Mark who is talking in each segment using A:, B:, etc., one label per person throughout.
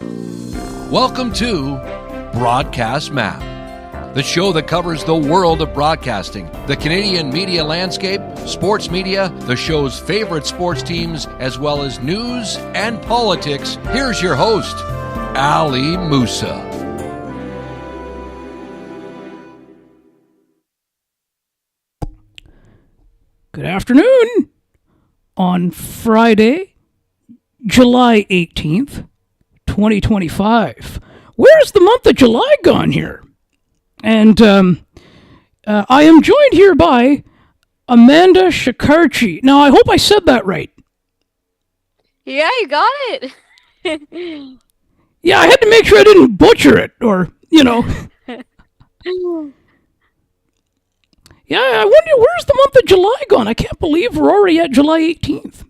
A: Welcome to Broadcast Map, the show that covers the world of broadcasting, the Canadian media landscape, sports media, the show's favorite sports teams, as well as news and politics. Here's your host, Ali Musa.
B: Good afternoon. On Friday, July 18th, 2025. Where's the month of July gone here? And I am joined here by Amanda Shekarchi. Now, I hope I said that right.
C: Yeah, you got it.
B: Yeah, I had to make sure I didn't butcher it, or, Yeah, I wonder, where's the month of July gone? I can't believe we're already at July 18th.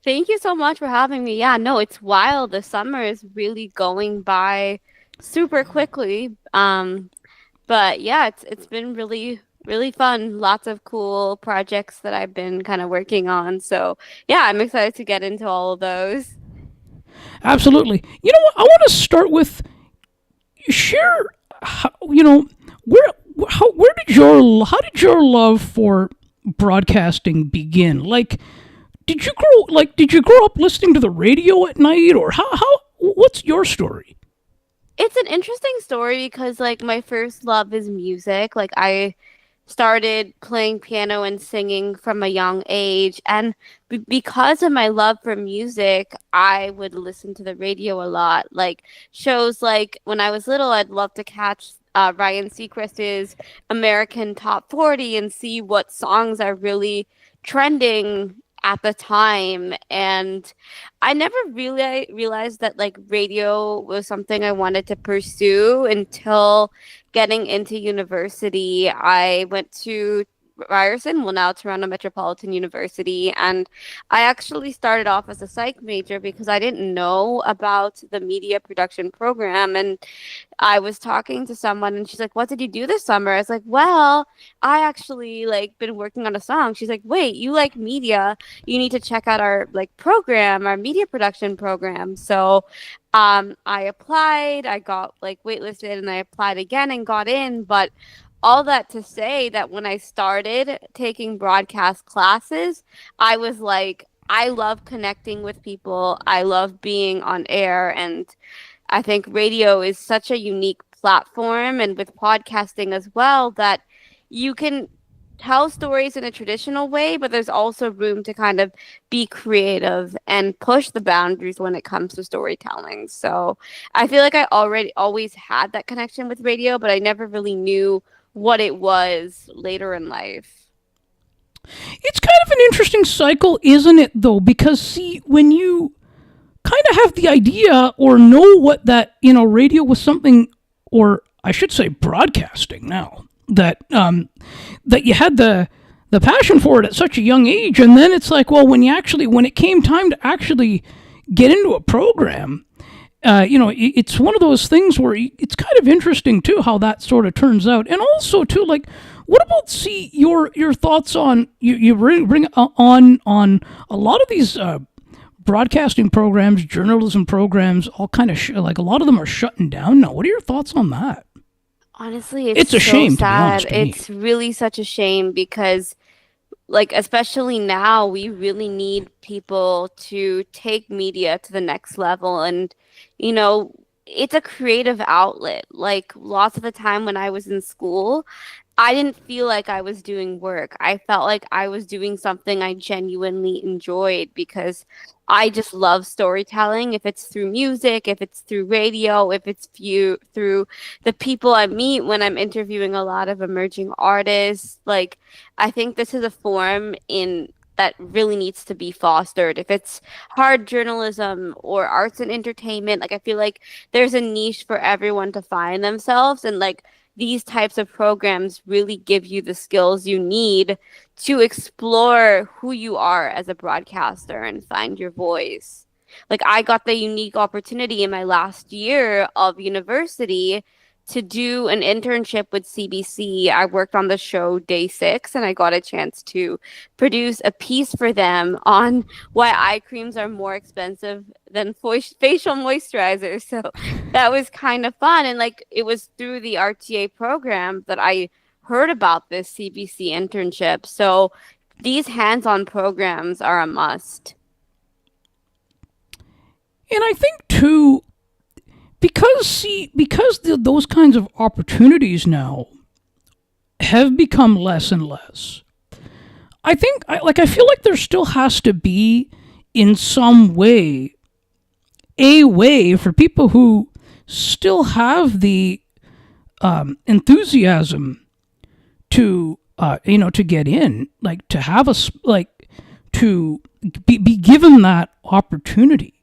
C: Thank you so much for having me. Yeah, no, it's wild. The summer is really going by super quickly. But yeah, it's been really, really fun. Lots of cool projects that I've been kind of working on. So yeah, I'm excited to get into all of those.
B: Absolutely. You know what? I want to start with share. How did your love for broadcasting begin? Did you grow up listening to the radio at night, or what's your story?
C: It's an interesting story because my first love is music. I started playing piano and singing from a young age, and because of my love for music, I would listen to the radio a lot. Shows when I was little, I'd love to catch Ryan Seacrest's American Top 40 and see what songs are really trending at the time. And I never really realized that radio was something I wanted to pursue until getting into university. I went to Ryerson, now Toronto Metropolitan University, and I actually started off as a psych major because I didn't know about the media production program. And I was talking to someone and she's like, "What did you do this summer?" I was like, "Well, I actually been working on a song." She's like, "Wait, you like media? You need to check out our program, our media production program." So I applied, I got waitlisted, and I applied again and got in. But all that to say that when I started taking broadcast classes, I was I love connecting with people. I love being on air. And I think radio is such a unique platform, and with podcasting as well, that you can tell stories in a traditional way, but there's also room to kind of be creative and push the boundaries when it comes to storytelling. So I feel like I already always had that connection with radio, but I never really knew what it was later in life.
B: It's kind of an interesting cycle, isn't it, though? Because, see, when you kind of have the idea or know what that, radio was something, or I should say broadcasting now, that you had the passion for it at such a young age, and then it's when it came time to actually get into a program, it's one of those things where it's kind of interesting too how that sort of turns out. And also too, what about your thoughts on you bring on a lot of these broadcasting programs, journalism programs, all kind of a lot of them are shutting down now. What are your thoughts on that?
C: Honestly,
B: it's a
C: so
B: shame.
C: sad.
B: To be honest,
C: it's really such a shame because especially now, we really need people to take media to the next level. And, it's a creative outlet. Lots of the time when I was in school, I didn't feel like I was doing work. I felt like I was doing something I genuinely enjoyed because I just love storytelling. If it's through music, if it's through radio, if it's through the people I meet when I'm interviewing a lot of emerging artists, I think this is a form that really needs to be fostered. If it's hard journalism or arts and entertainment, I feel like there's a niche for everyone to find themselves, and these types of programs really give you the skills you need to explore who you are as a broadcaster and find your voice. I got the unique opportunity in my last year of university to do an internship with CBC. I worked on the show Day 6, and I got a chance to produce a piece for them on why eye creams are more expensive than facial moisturizers. So that was kind of fun. And like it was through the RTA program that I heard about this CBC internship. So these hands-on programs are a must.
B: And I think too, because those kinds of opportunities now have become less and less. I feel like there still has to be, in some way, a way for people who still have the enthusiasm to to get in, like to have to be given that opportunity.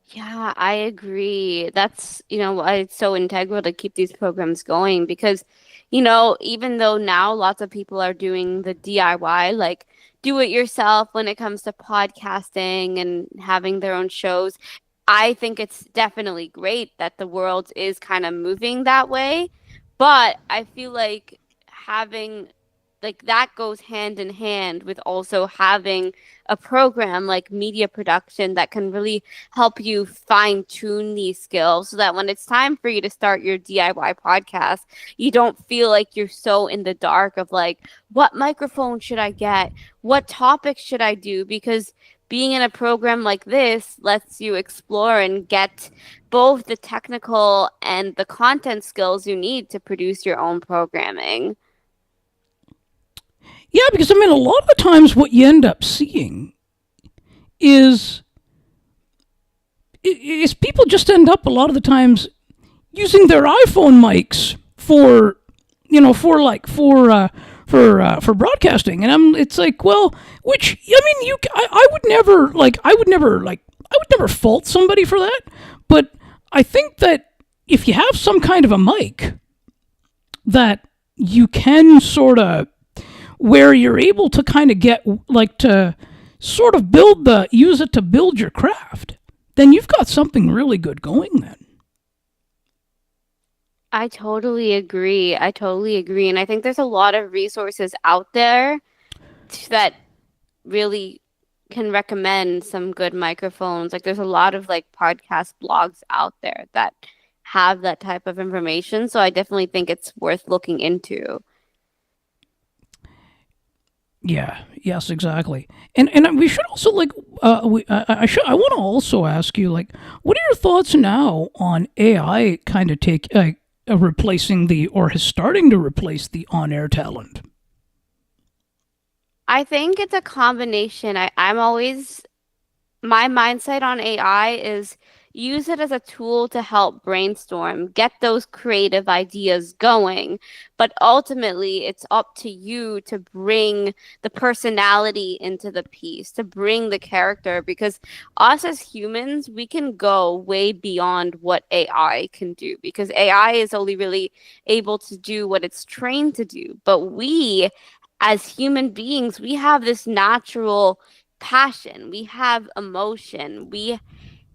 C: Yeah, I agree. That's, why it's so integral to keep these programs going because, even though now lots of people are doing the DIY, like do it yourself when it comes to podcasting and having their own shows, I think it's definitely great that the world is kind of moving that way. But I feel like having like that goes hand in hand with also having a program like media production that can really help you fine tune these skills so that when it's time for you to start your DIY podcast, you don't feel like you're so in the dark of like, what microphone should I get? What topic should I do? Because being in a program like this lets you explore and get both the technical and the content skills you need to produce your own programming.
B: Yeah, because I mean, a lot of the times what you end up seeing is people just end up a lot of the times using their iPhone mics for broadcasting, and it's like, well, which I mean, I would never fault somebody for that, but I think that if you have some kind of a mic that you can sort of where you're able to kind of get like to sort of use it to build your craft, then you've got something really good going then.
C: I totally agree. And I think there's a lot of resources out there that really can recommend some good microphones. Like there's a lot of like podcast blogs out there that have that type of information. So I definitely think it's worth looking into.
B: Yeah. Yes. Exactly. And we should also I want to also ask you what are your thoughts now on AI kind of replacing starting to replace the on-air talent?
C: I think it's a combination. My mindset on AI is use it as a tool to help brainstorm, get those creative ideas going. But ultimately, it's up to you to bring the personality into the piece, to bring the character, because us as humans, we can go way beyond what AI can do, because AI is only really able to do what it's trained to do. But we, as human beings, we have this natural passion, we have emotion, we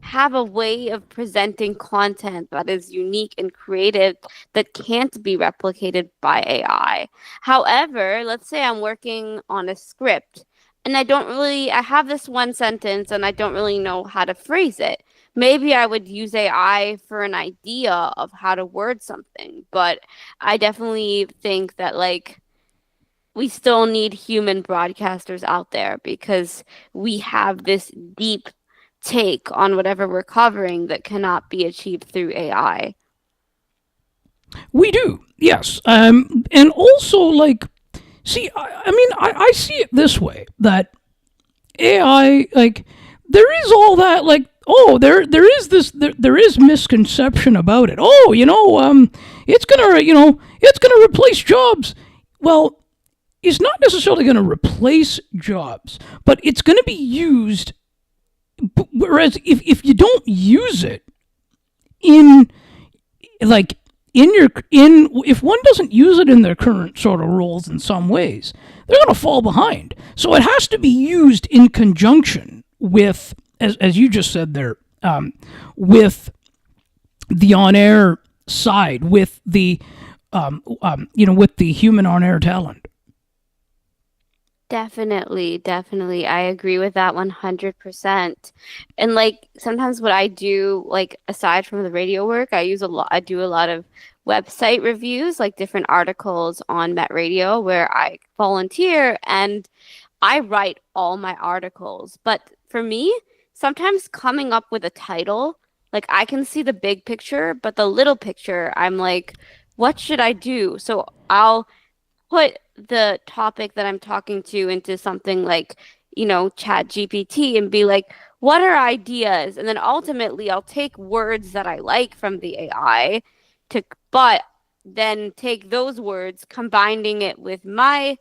C: have a way of presenting content that is unique and creative that can't be replicated by AI. However, let's say I'm working on a script and I have this one sentence and I don't really know how to phrase it. Maybe I would use AI for an idea of how to word something, but I definitely think that we still need human broadcasters out there because we have this deep take on whatever we're covering that cannot be achieved through AI.
B: We do, yes. And also, I see it this way, that AI, there is all that, there is misconception about it. It's gonna replace jobs. Well, it's not necessarily going to replace jobs, but it's going to be used. Whereas if you don't use it if one doesn't use it in their current sort of roles in some ways, they're going to fall behind. So it has to be used in conjunction with, as you just said there, with the on-air side with the with the human on air talent.
C: Definitely, definitely. I agree with that 100%. And like sometimes what I do, like aside from the radio work, I do a lot of website reviews, like different articles on Met Radio where I volunteer and I write all my articles. But for me, sometimes coming up with a title, like I can see the big picture, but the little picture, I'm like, what should I do? So I'll put the topic that I'm talking to into something like, Chat GPT and be like, what are ideas? And then ultimately I'll take words that I like from the AI to, but then take those words, combining it with my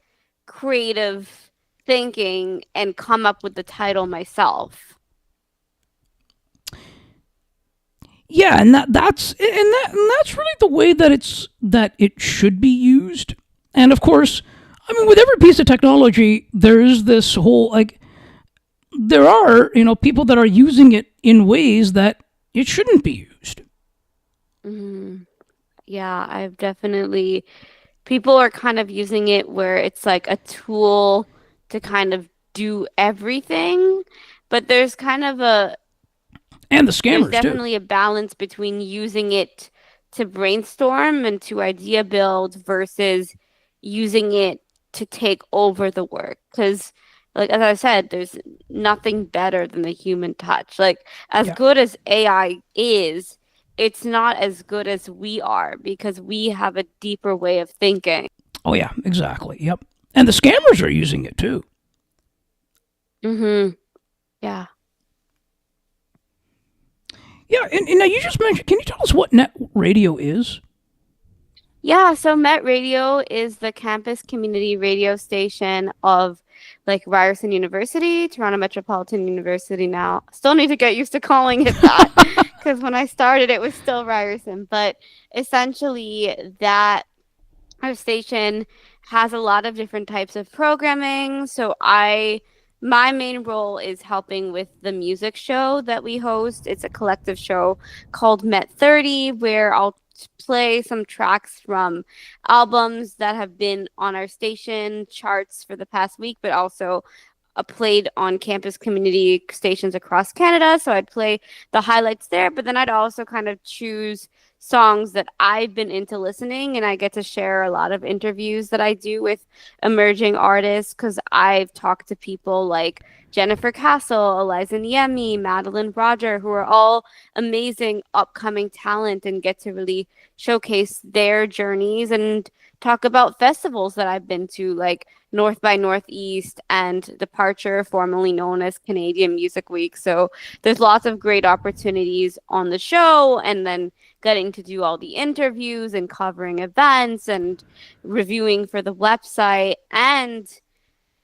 C: creative thinking and come up with the title myself.
B: Yeah, and that's really the way that it should be used. And of course, I mean, with every piece of technology, there's this whole like there are people that are using it in ways that it shouldn't be used.
C: Mhm. Yeah, I've definitely people are kind of using it where it's like a tool to kind of do everything, but
B: And the
C: there's
B: scammers too.
C: definitely a balance between using it to brainstorm and to idea build versus using it to take over the work. Because, like as I said, there's nothing better than the human touch. Like as
B: Yeah.
C: good as AI is, it's not as good as we are because we have a deeper way of thinking.
B: Oh yeah, exactly. Yep. And the scammers are using it too.
C: Mm-hmm. Yeah.
B: Yeah, and now you just mentioned. Can you tell us what net radio is?
C: Yeah, so Met Radio is the campus community radio station of like Ryerson University, Toronto Metropolitan University now. Still need to get used to calling it that because when I started it was still Ryerson, but essentially that our station has a lot of different types of programming. My main role is helping with the music show that we host. It's a collective show called Met 30, where I'll play some tracks from albums that have been on our station charts for the past week, but also played on campus community stations across Canada. So I'd play the highlights there, but then I'd also kind of choose songs that I've been into listening, and I get to share a lot of interviews that I do with emerging artists because I've talked to people like Jennifer Castle, Eliza Niemi, Madeline Roger, who are all amazing upcoming talent and get to really showcase their journeys and talk about festivals that I've been to, like North by Northeast and Departure, formerly known as Canadian Music Week. So there's lots of great opportunities on the show, and then getting to do all the interviews and covering events and reviewing for the website. And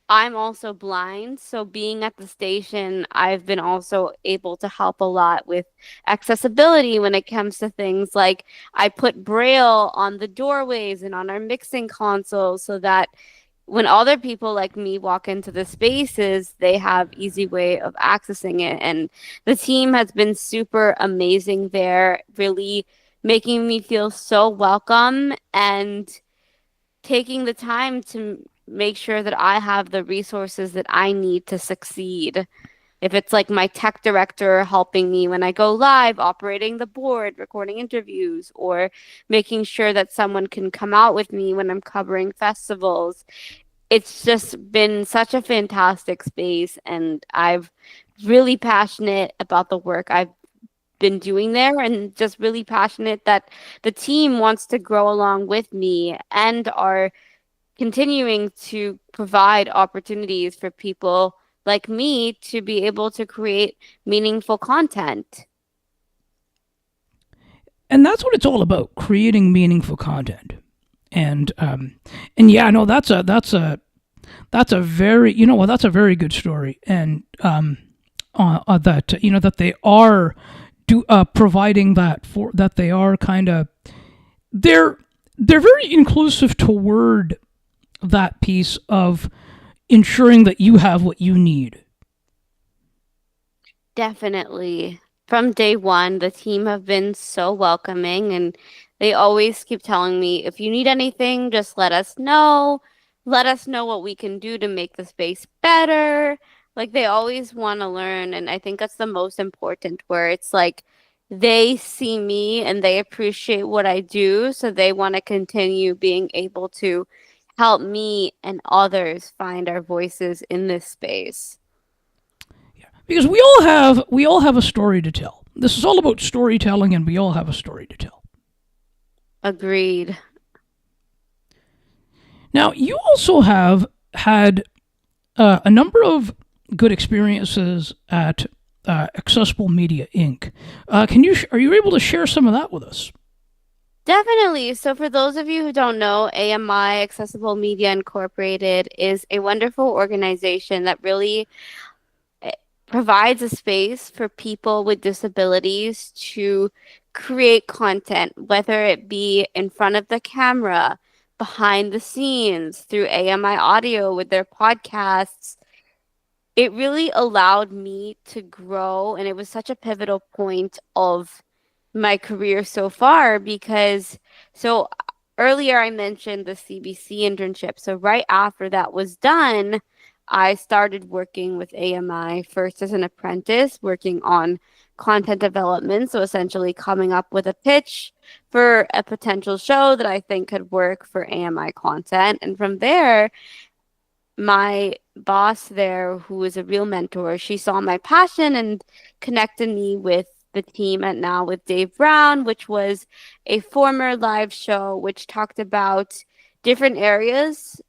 C: I'm also blind, so being at the station, I've been also able to help a lot with accessibility when it comes to things like I put Braille on the doorways and on our mixing console so that when other people like me walk into the spaces, they have easy way of accessing it. And the team has been super amazing there, really making me feel so welcome and taking the time to make sure that I have the resources that I need to succeed. If it's like my tech director helping me when I go live, operating the board, recording interviews, or making sure that someone can come out with me when I'm covering festivals. It's just been such a fantastic space, and I've really passionate about the work I've been doing there and just really passionate that the team wants to grow along with me and are continuing to provide opportunities for people like me to be able to create meaningful content.
B: And that's what it's all about: creating meaningful content. And and yeah, no, that's a very that's a very good story. And that that they are providing that for that they are kind of they're very inclusive toward that piece of ensuring that you have what you need.
C: Definitely. From day one, the team have been so welcoming and They always keep telling me, if you need anything, just let us know. Let us know what we can do to make the space better. Like they always want to learn. And I think that's the most important, where it's like they see me and they appreciate what I do. So they want to continue being able to help me and others find our voices in this space.
B: Because we all have a story to tell. This is all about storytelling, and we all have a story to tell.
C: Agreed.
B: Now, you also have had a number of good experiences at Accessible Media Inc. Are you able to share some of that with us?
C: Definitely. So, for those of you who don't know, AMI, Accessible Media Incorporated, is a wonderful organization that really eh, provides a space for people with disabilities to create content, whether it be in front of the camera, behind the scenes, through AMI audio with their podcasts. It really allowed me to grow, and it was such a pivotal point of my career so far because so earlier I mentioned the CBC internship. So right after that was done, I started working with AMI first as an apprentice, working on content development. So essentially coming up with a pitch for a potential show that I think could work for AMI content. And from there, my boss there, who was a real mentor, she saw my passion and connected me with the team at Now with Dave Brown, which was a former live show which talked about different areas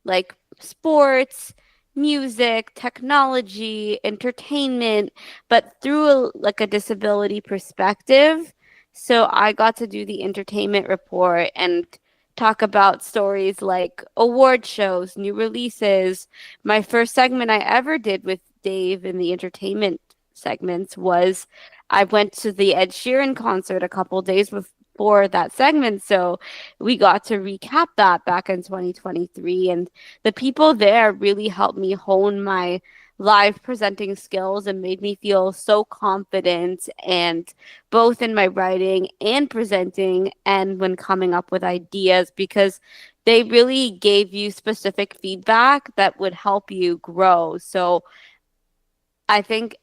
C: like sports, music, technology, entertainment, but through like a disability perspective. So I got to do the entertainment report and talk about stories like award shows, new releases. My first segment I ever did with Dave in the entertainment segments was I went to the Ed Sheeran concert a couple days before that segment. So we got to recap that back in 2023. And the people there really helped me hone my live presenting skills and made me feel so confident, and both in my writing and presenting and when coming up with ideas, because they really gave you specific feedback that would help you grow. So I think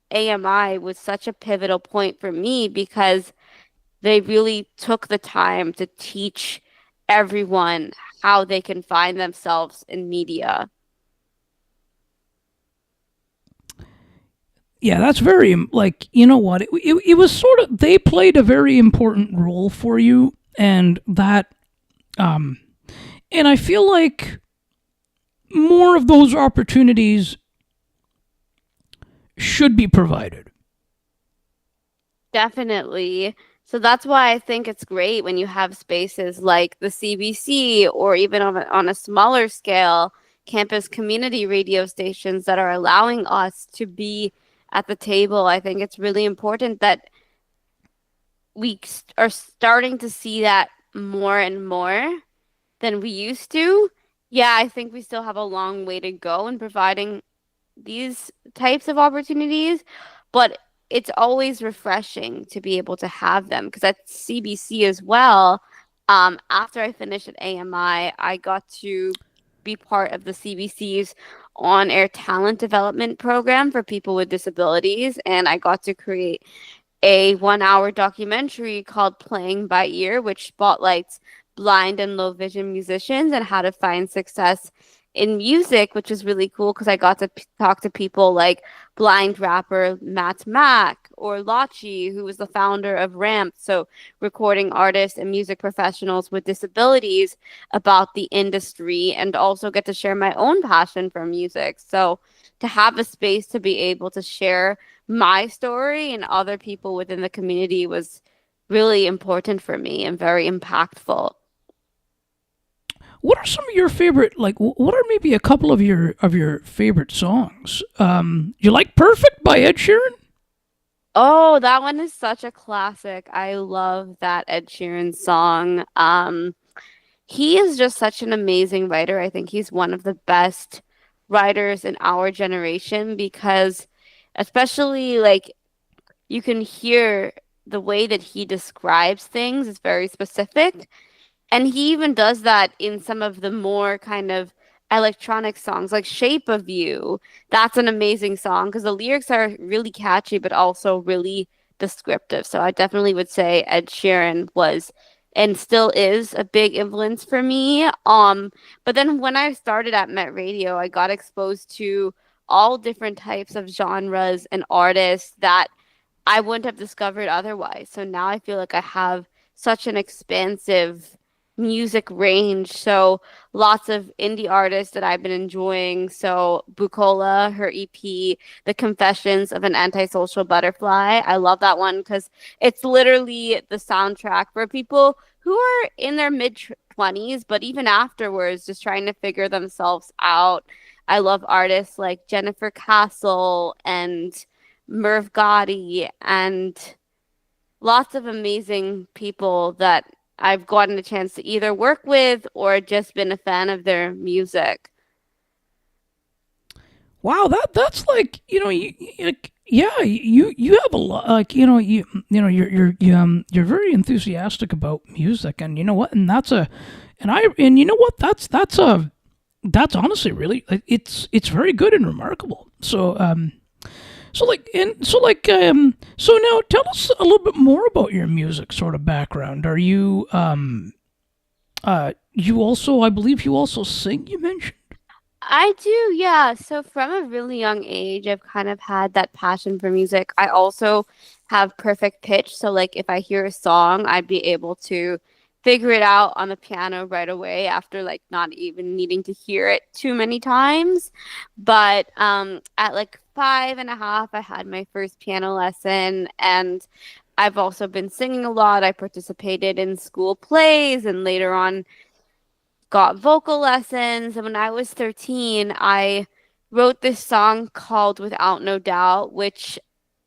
C: AMI was such a pivotal point for me because they really took the time to teach everyone how they can find themselves in media.
B: Yeah, that's very like you know what it was sort of they played a very important role for you, and that um, and I feel like more of those opportunities should be provided.
C: Definitely. So that's why I think it's great when you have spaces like the CBC, or even on a smaller scale, campus community radio stations that are allowing us to be at the table. I think it's really important that are starting to see that more and more than we used to. Yeah, I think we still have a long way to go in providing these types of opportunities, but it's always refreshing to be able to have them because at CBC as well, after I finished at AMI, I got to be part of the CBC's on-air talent development program for people with disabilities, and I got to create a 1 hour documentary called Playing by Ear, which spotlights blind and low vision musicians and how to find success in music, which is really cool because I got to talk to people like blind rapper Matt Mack or Lachi, who was the founder of Ramp. So, recording artists and music professionals with disabilities about the industry, and also get to share my own passion for music. So, to have a space to be able to share my story and other people within the community was really important for me and very impactful.
B: What are some of your favorite like? What are maybe a couple of your favorite songs? You like "Perfect" by Ed Sheeran?
C: Oh, that one is such a classic. I love that Ed Sheeran song. He is just such an amazing writer. I think he's one of the best writers in our generation because especially like you can hear the way that he describes things is very specific. And he even does that in some of the more kind of electronic songs, like Shape of You. That's an amazing song because the lyrics are really catchy, but also really descriptive. So I definitely would say Ed Sheeran was and still is a big influence for me. But then when I started at Met Radio, I got exposed to all different types of genres and artists that I wouldn't have discovered otherwise. So now I feel like I have such an expansive music range. So lots of indie artists that I've been enjoying. So Bukola, her EP, The Confessions of an Antisocial Butterfly. I love that one because it's literally the soundtrack for people who are in their mid 20s, but even afterwards, just trying to figure themselves out. I love artists like Jennifer Castle and Merv Gotti and lots of amazing people that I've gotten a chance to either work with or just been a fan of their music.
B: Wow, that's like yeah, you have a lot like you're very enthusiastic about music, and you know what, and you know what, that's honestly really it's very good and remarkable. So now tell us a little bit more about your music sort of background. Are you you also, I believe you also sing, you mentioned?
C: I do, yeah. So from a really young age, I've kind of had that passion for music. I also have perfect pitch. So like if I hear a song, I'd be able to figure it out on the piano right away after like not even needing to hear it too many times. But at like 5.5, I had my first piano lesson and I've also been singing a lot. I participated in school plays and later on got vocal lessons. And when I was 13, I wrote this song called Without No Doubt, which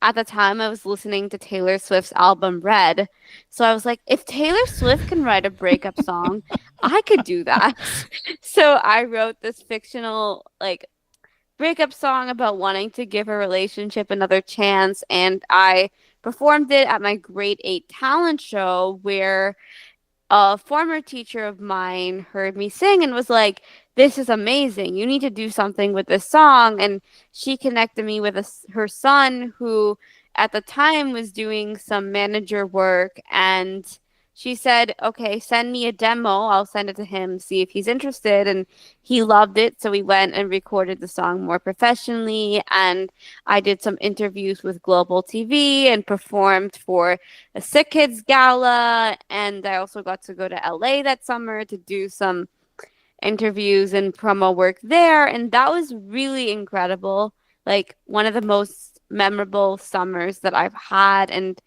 C: at the time I was listening to Taylor Swift's album Red. So I was like, if Taylor Swift can write a breakup song, I could do that. So I wrote this fictional, like, breakup song about wanting to give a relationship another chance. And I performed it at my grade 8 talent show where a former teacher of mine heard me sing and was like, "This is amazing. You need to do something with this song." And she connected me with her son, who at the time was doing some manager work. And she said, "Okay, send me a demo. I'll send it to him, see if he's interested." And he loved it. So we went and recorded the song more professionally. And I did some interviews with Global TV and performed for a Sick Kids Gala, and I also got to go to LA that summer to do some interviews and promo work there, and that was really incredible. Like one of the most memorable summers that I've had, and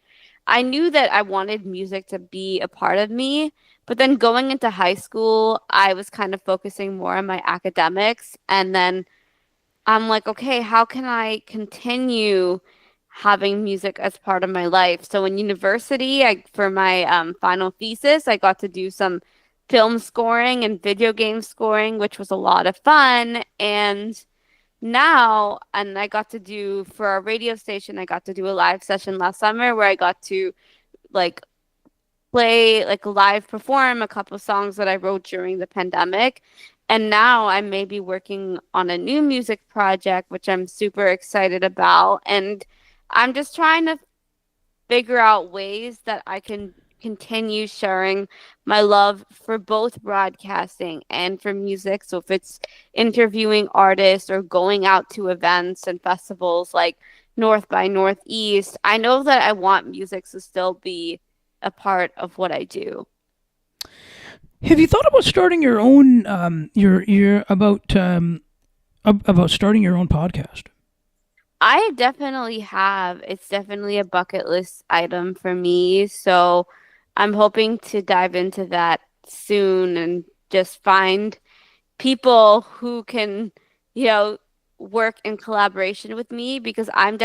C: I knew that I wanted music to be a part of me, but then going into high school, I was kind of focusing more on my academics, and then I'm like, okay, how can I continue having music as part of my life? So in university, for my final thesis, I got to do some film scoring and video game scoring, which was a lot of fun. And I got to do for our radio station, I got to do a live session last summer where I got to like play like live perform a couple songs that I wrote during the pandemic. And now I may be working on a new music project, which I'm super excited about. And I'm just trying to figure out ways that I can continue sharing my love for both broadcasting and for music. So if it's interviewing artists or going out to events and festivals like North by Northeast, I know that I want music to still be a part of what I do.
B: Have you thought about starting your own your about starting your own podcast?
C: I definitely have. It's definitely a bucket list item for me. So I'm hoping to dive into that soon and just find people who can, you know, work in collaboration with me because I'm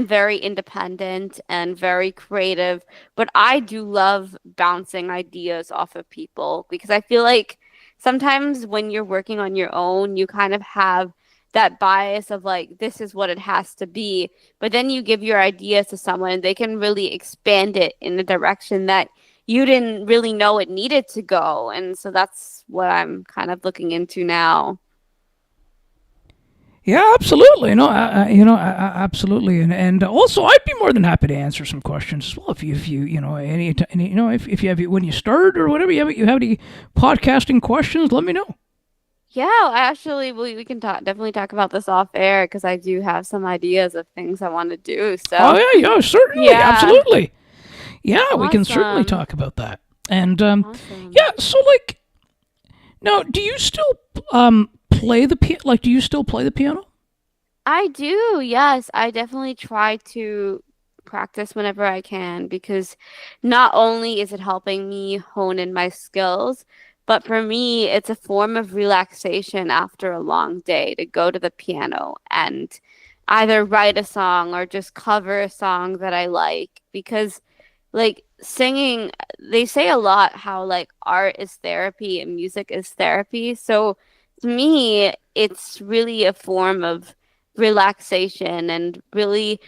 C: very independent and very creative, but I do love bouncing ideas off of people because I feel like sometimes when you're working on your own, you kind of have that bias of like, this is what it has to be. But then you give your ideas to someone and they can really expand it in a direction that you didn't really know it needed to go. And so that's what I'm kind of looking into now.
B: Yeah, absolutely. No, absolutely, and also I'd be more than happy to answer some questions as well if you if you have when you start or whatever you have any podcasting questions, let me know.
C: Yeah, I actually we can definitely talk about this off air because I do have some ideas of things I want to do.
B: Oh
C: So
B: yeah, certainly,
C: yeah,
B: absolutely. Yeah, we can certainly
C: awesome,
B: talk about that. And
C: awesome.
B: yeah, so like now, do you still play the do you still play the piano?
C: I do, yes. I definitely try to practice whenever I can because not only is it helping me hone in my skills, but for me, it's a form of relaxation after a long day to go to the piano and either write a song or just cover a song that I like. Because, like, singing, they say a lot how, like, art is therapy and music is therapy. So, to me, it's really a form of relaxation and really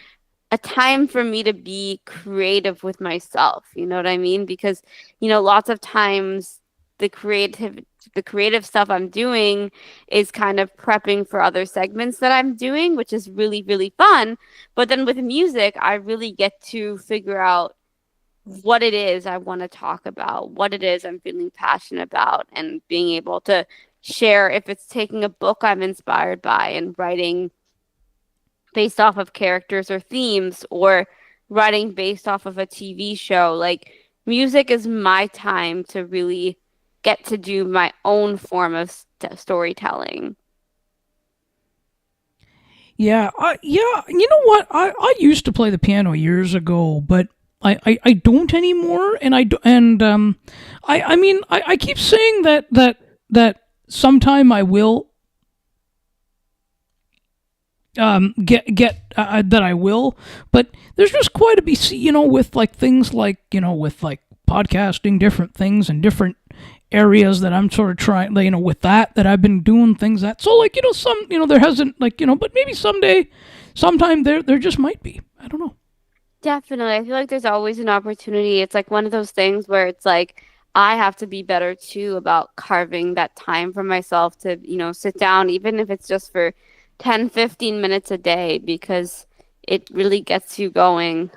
C: a time for me to be creative with myself. You know what I mean? Because, lots of times the creative the creative stuff I'm doing is kind of prepping for other segments that I'm doing, which is really, really fun. But then with music, I really get to figure out what it is I want to talk about, what it is I'm feeling passionate about, and being able to share if it's taking a book I'm inspired by and writing based off of characters or themes or writing based off of a TV show. Like music is my time to really get to do my own form of storytelling.
B: Yeah, yeah. You know what? I used to play the piano years ago, but I don't anymore. And I mean I keep saying that sometime I will get that I will, but there's just quite a be with like things like with like podcasting, different things and different areas that I'm sort of trying, with that I've been doing things that, so like some there hasn't like but maybe sometime there just might be, I don't know.
C: Definitely. I feel like there's always an opportunity. It's like one of those things where it's like I have to be better too about carving that time for myself to, sit down, even if it's just for 10, 15 minutes a day, because it really gets you going.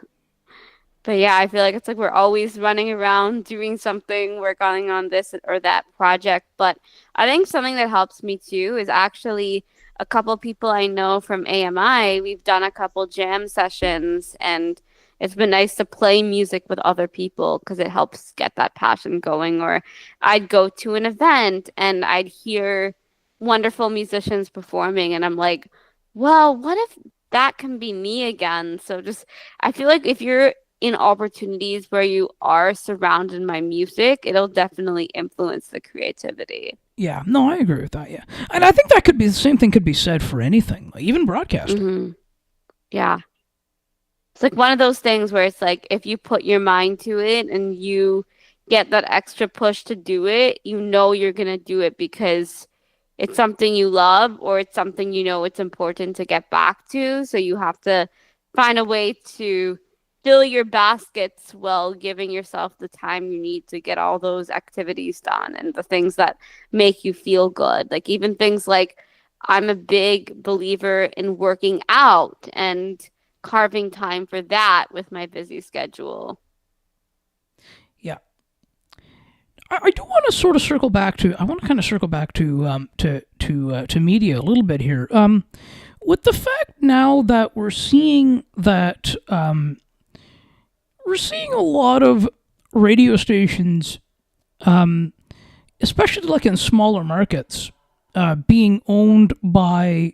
C: But yeah, I feel like it's like we're always running around doing something, working on this or that project. But I think something that helps me too is actually a couple people I know from AMI. We've done a couple jam sessions, and it's been nice to play music with other people because it helps get that passion going. Or I'd go to an event and I'd hear wonderful musicians performing, and I'm like, well, what if that can be me again? So just, I feel like if you're in opportunities where you are surrounded by music, it'll definitely influence the creativity.
B: Yeah, no, I agree with that. Yeah, and I think that could be the same thing could be said for anything, like even broadcasting.
C: Yeah. It's like one of those things where it's like if you put your mind to it and you get that extra push to do it, you're going to do it because it's something you love or it's something it's important to get back to. So you have to find a way to fill your baskets while giving yourself the time you need to get all those activities done and the things that make you feel good. Like even things like I'm a big believer in working out and carving time for that with my busy schedule.
B: Yeah, I do want to sort of circle back to. I want to kind of circle back to media a little bit here. With the fact now that we're seeing that we're seeing a lot of radio stations, especially like in smaller markets, being owned by,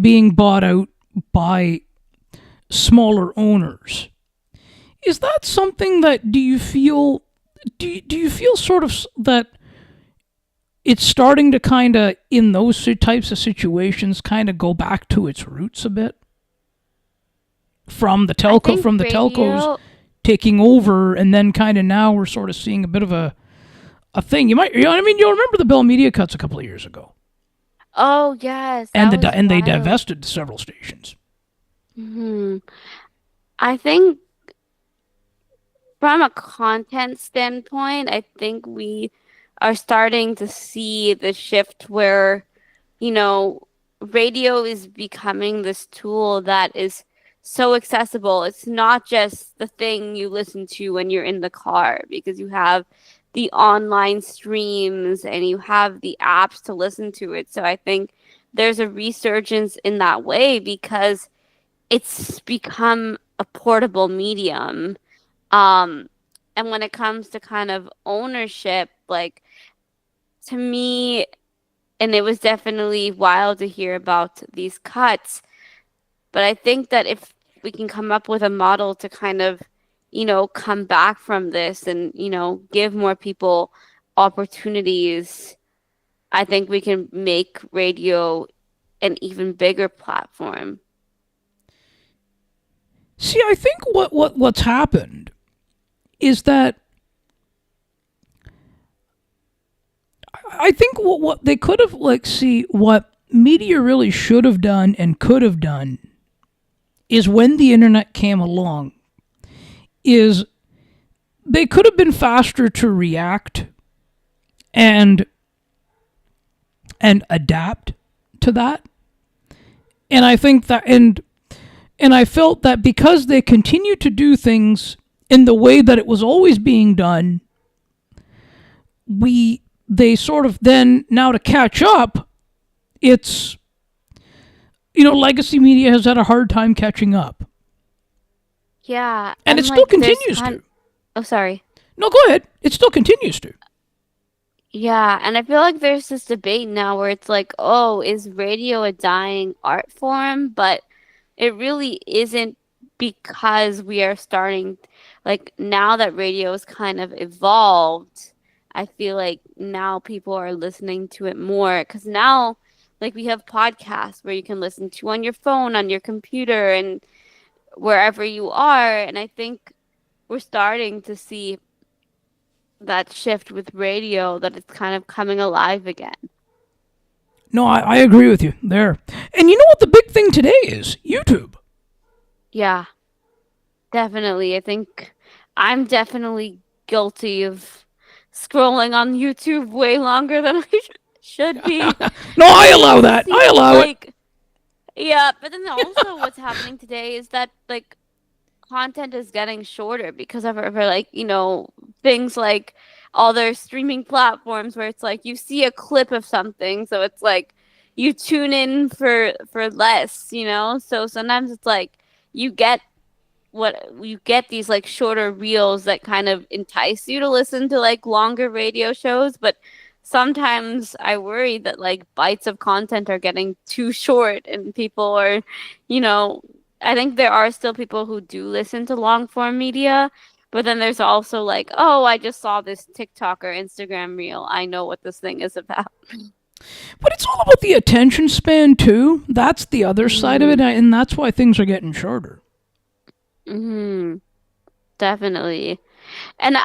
B: being bought out by smaller owners. Is that something that do you feel sort of that it's starting to kind of in those types of situations kind of go back to its roots a bit from the telcos taking over, and then kind of now we're sort of seeing a bit of a thing. You'll remember the Bell Media cuts a couple of years ago.
C: Oh yes,
B: and
C: that was
B: they
C: wild.
B: divested several stations.
C: Hmm. I think from a content standpoint, I think we are starting to see the shift where, you know, radio is becoming this tool that is so accessible. It's not just the thing you listen to when you're in the car because you have the online streams and you have the apps to listen to it. So I think there's a resurgence in that way because it's become a portable medium. Um, and when it comes to kind of ownership, like to me, and it was definitely wild to hear about these cuts, but I think that if we can come up with a model to kind of, come back from this and, give more people opportunities, I think we can make radio an even bigger platform.
B: See, I think what's happened is that I think what they could have what media really should have done and could have done is when the internet came along is they could have been faster to react and adapt to that. And I think that and I felt that because they continued to do things in the way that it was always being done, they sort of then now to catch up, it's legacy media has had a hard time catching up,
C: Yeah,
B: and it
C: and
B: still
C: like there's
B: continues to.
C: oh sorry.
B: No, go ahead. It still continues to.
C: Yeah, and I feel like there's this debate now where it's like, oh, is radio a dying art form? But it really isn't because we are starting, like, now that radio is kind of evolved, I feel like now people are listening to it more because now, like, we have podcasts where you can listen to on your phone, on your computer, and wherever you are. And I think we're starting to see that shift with radio that it's kind of coming alive again.
B: No, I agree with you there. And you know what the big thing today is? YouTube.
C: Yeah, definitely. I think I'm definitely guilty of scrolling on YouTube way longer than I should be.
B: No, I
C: But then
B: allow
C: you
B: that. I
C: see,
B: allow it.
C: like, yeah, but then also what's happening today is that, like, content is getting shorter because of like, things like all their streaming platforms where it's like you see a clip of something, so it's like you tune in for less, So sometimes it's like you get you get these like shorter reels that kind of entice you to listen to like longer radio shows, but sometimes I worry that like bites of content are getting too short and people are, you know, I think there are still people who do listen to long form media, but then there's also like, oh, I just saw this TikTok or Instagram reel. I know what this thing is about.
B: But it's all about the attention span too. That's the other side of it,
C: Mm-hmm.
B: and that's why things are getting shorter.
C: Mm-hmm. Definitely. And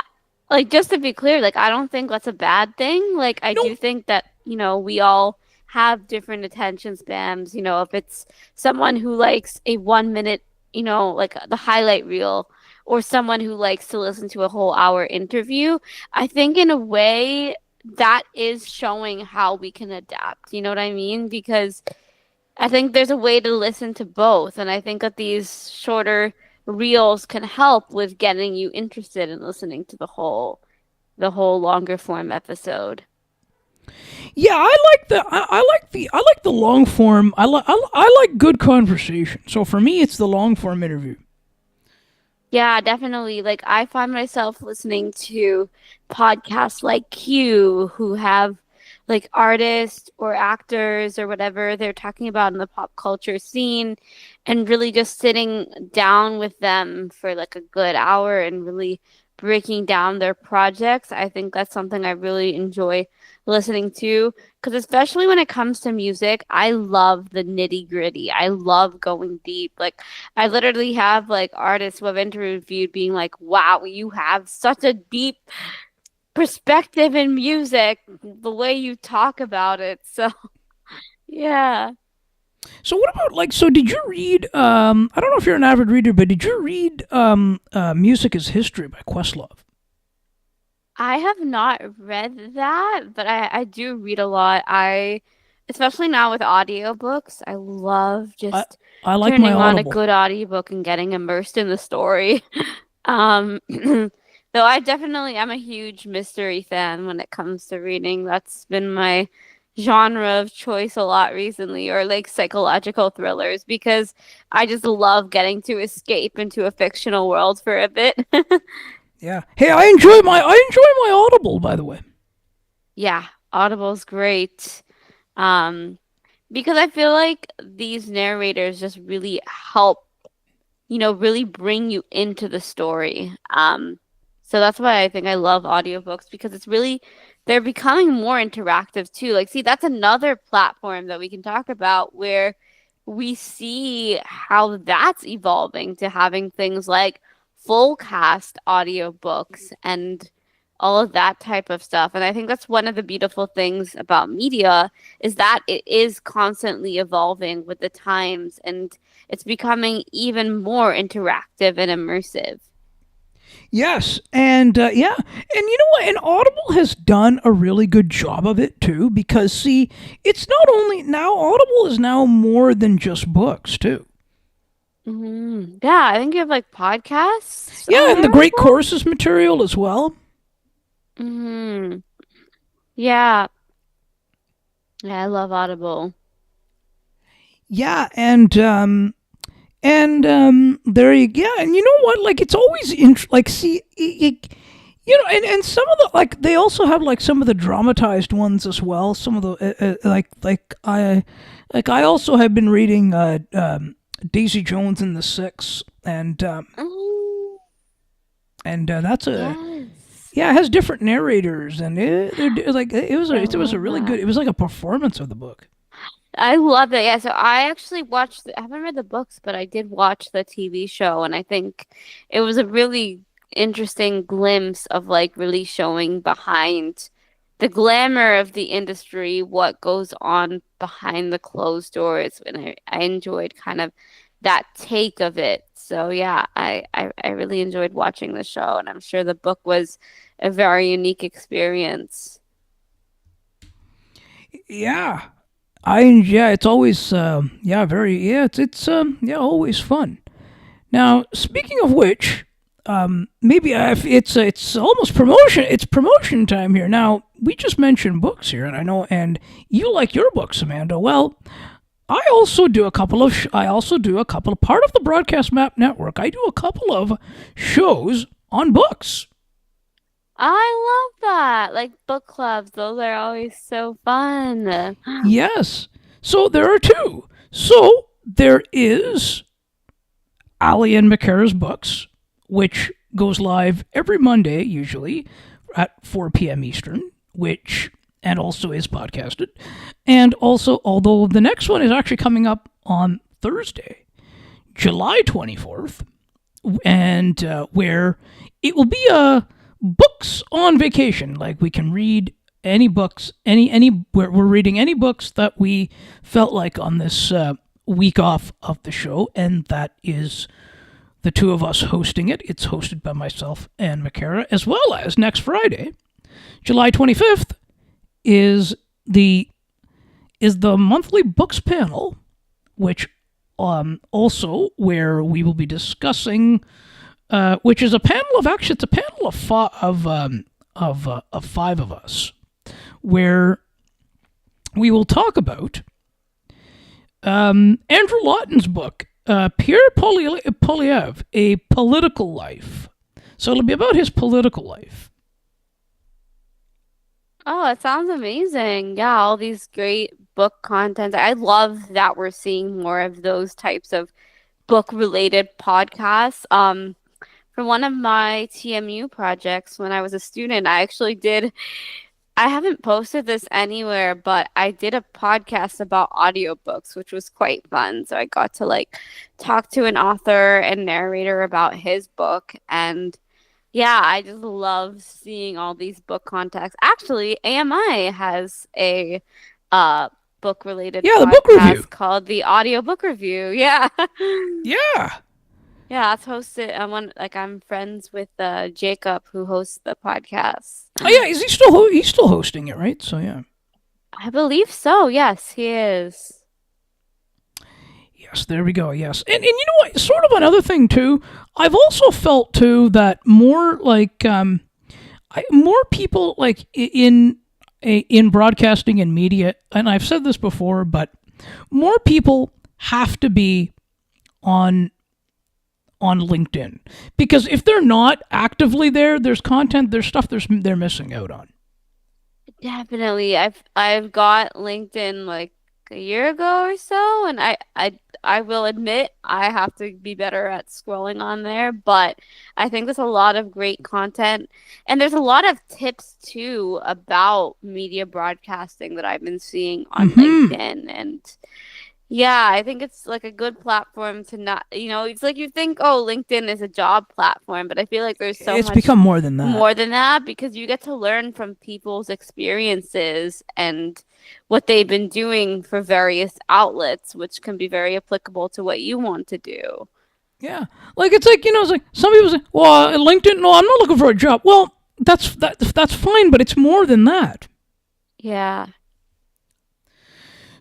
C: like just to be clear, like I don't think that's a bad thing. Like I
B: No,
C: do think that, we all have different attention spans, if it's someone who likes a 1 minute, like the highlight reel or someone who likes to listen to a whole hour interview, I think in a way that is showing how we can adapt. You know what I mean? Because I think there's a way to listen to both, and I think that these shorter reels can help with getting you interested in listening to the whole longer form episode.
B: yeah, I like the long form. I like good conversation. So for me, it's the long form interview.
C: Yeah, definitely. Like I find myself listening to podcasts like Q who have like artists or actors or whatever they're talking about in the pop culture scene and really just sitting down with them for like a good hour and really breaking down their projects. I think that's something I really enjoy listening to because especially when it comes to music, I love the nitty-gritty. I love going deep. Like I literally have like artists who I've interviewed being like, wow, you have such a deep perspective in music, the way you talk about it. So, Yeah.
B: So what about like so did you read I don't know if you're an avid reader, but did you read Music is History by Questlove?
C: I have not read that, but I do read a lot. Especially now with audiobooks, I love
B: I
C: just
B: I like my
C: turning on a
B: Audible.
C: good audiobook and getting immersed in the story. Though I definitely am a huge mystery fan when it comes to reading. That's been my genre of choice a lot recently, or like psychological thrillers, because I just love getting to escape into a fictional world for a bit.
B: Yeah. Hey, I enjoy my Audible, by the way.
C: Yeah, Audible's great. Um, because I feel like these narrators just really help, really bring you into the story. So that's why I think I love audiobooks because they're becoming more interactive too. Like, see, that's another platform that we can talk about where we see how that's evolving to having things like full cast audiobooks and all of that type of stuff. And I think that's one of the beautiful things about media is that it is constantly evolving with the times and it's becoming even more interactive and immersive.
B: Yes, and yeah, and you know what? And Audible has done a really good job of it too, because see, it's not only now Audible is now more than just books too.
C: Yeah, I think you have like podcasts
B: Yeah,
C: on
B: and the
C: there as
B: great
C: well.
B: courses material as well.
C: hmm Yeah, yeah, I love Audible.
B: Yeah, and there you yeah, and you know what? Like it's always like see you know, and some of the like they also have like some of the dramatized ones as well. Some of the like I also have been reading Daisy Jones and the Six,
C: Oh,
B: and that's a
C: yes,
B: yeah, it has different narrators, and they're like
C: I
B: it was a
C: love
B: really good.
C: that.
B: It was like a performance of the book.
C: I love that. Yeah, so I actually I haven't read the books, but I did watch the TV show, and I think it was a really interesting glimpse of like really showing behind the glamour of the industry, what goes on behind the closed doors, and I enjoyed kind of that take of it. So yeah, I really enjoyed watching the show, and I'm sure the book was a very unique experience.
B: Yeah, yeah, it's always yeah, very yeah, it's yeah, always fun. Now, speaking of which, maybe it's almost promotion. It's promotion time here. Now, we just mentioned books here, and I know, and you like your books, Amanda. Well, I also do a couple of part of the Broadcast Map Network. I do a couple of shows on books.
C: I love that. Like book clubs, those are always so fun.
B: Yes, so there are two. So there is Ali and McCara's books, which goes live every Monday, usually at 4 p.m. Eastern, which and also is podcasted. And also, although the next one is actually coming up on Thursday, July 24th, and where it will be books on vacation. Like we can read any books, we're reading any books that we felt like on this week off of the show, and that is the two of us hosting it. It's hosted by myself and McCara, as well as next Friday, July 25th, is the monthly books panel, which also where we will be discussing, which is a panel of actually it's a panel of five of us, where we will talk about Andrew Lawton's book, Pierre Polyev, A Political Life. So it'll be about his political life.
C: Oh, it sounds amazing. Yeah, all these great book content. I love that we're seeing more of those types of book related podcasts. For one of my TMU projects when I was a student, I haven't posted this anywhere, but I did a podcast about audiobooks, which was quite fun. So I got to like talk to an author and narrator about his book. And yeah, I just love seeing all these book contacts. Actually, AMI has a uh book-related
B: Yeah, the book review.
C: podcast called the Audio Book Review. Yeah.
B: Yeah.
C: Yeah, that's hosted. I'm friends with Jacob, who hosts the podcast.
B: Oh yeah, is he still he's still hosting it, right? So yeah.
C: I believe so. Yes, he is.
B: Yes, there we go. Yes, and you know what? Sort of another thing too. I've also felt too that more like more people like in broadcasting and media, and I've said this before, but more people have to be on LinkedIn, because if they're not actively there, there's content, there's stuff they're missing out on.
C: Definitely. I've got LinkedIn like a year ago or so, and I will admit I have to be better at scrolling on there, but I think there's a lot of great content, and there's a lot of tips too about media broadcasting that I've been seeing on LinkedIn. And yeah, I think it's like a good platform to not, it's like you think, oh, LinkedIn is a job platform, but I feel like there's
B: It's become more than that.
C: More than that, because you get to learn from people's experiences and what they've been doing for various outlets, which can be very applicable to what you want to do.
B: Yeah. Like, it's like, it's like some people say, well, LinkedIn, no, I'm not looking for a job. Well, that's fine, but it's more than that.
C: Yeah.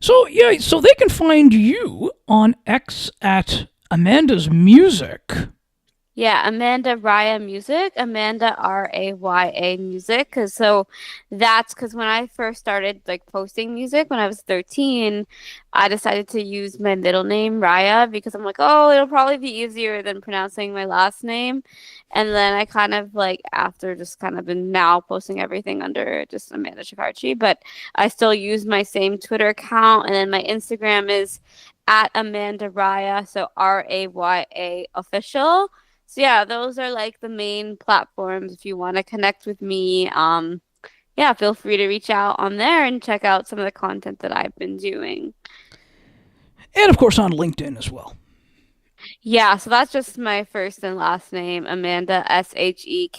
B: So, yeah, so they can find you on X at Amanda's Music.
C: Yeah, Amanda Raya Music, Amanda Raya Music. So that's because when I first started like posting music when I was 13, I decided to use my middle name Raya because I'm like, oh, it'll probably be easier than pronouncing my last name. And then I kind of like after just kind of been now posting everything under just Amanda Shekarchi, but I still use my same Twitter account, and then my Instagram is at Amanda Raya, so Raya official. So yeah, those are like the main platforms if you want to connect with me. Yeah, feel free to reach out on there and check out some of the content that I've been doing.
B: And of course on LinkedIn as well.
C: Yeah, so that's just my first and last name, Amanda Shekarchi.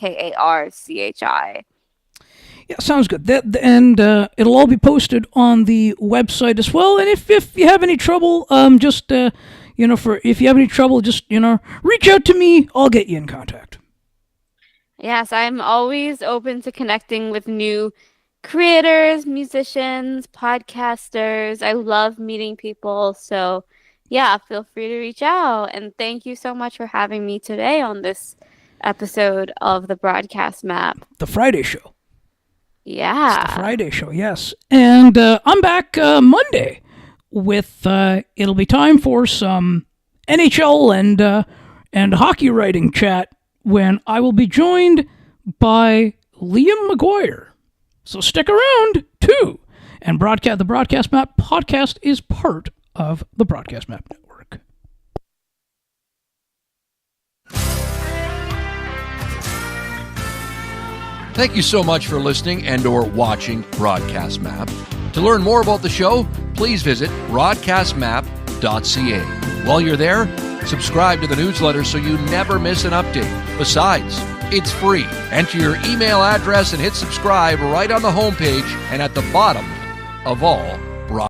B: Yeah, sounds good. And it'll all be posted on the website as well. And if you have any trouble, just if you have any trouble, just reach out to me. I'll get you in contact.
C: Yes, I'm always open to connecting with new creators, musicians, podcasters. I love meeting people. So, yeah, feel free to reach out. And thank you so much for having me today on this episode of the Broadcast Map.
B: The Friday show.
C: Yeah.
B: It's the Friday show, yes. And I'm back Monday with, it'll be time for some NHL and hockey writing chat when I will be joined by Liam McGuire. So stick around, too. And the Broadcast Map podcast is part of the Broadcast Map Network.
A: Thank you so much for listening and or watching Broadcast Map. To learn more about the show, please visit broadcastmap.ca. While you're there, subscribe to the newsletter so you never miss an update. Besides, it's free. Enter your email address and hit subscribe right on the homepage and at the bottom of all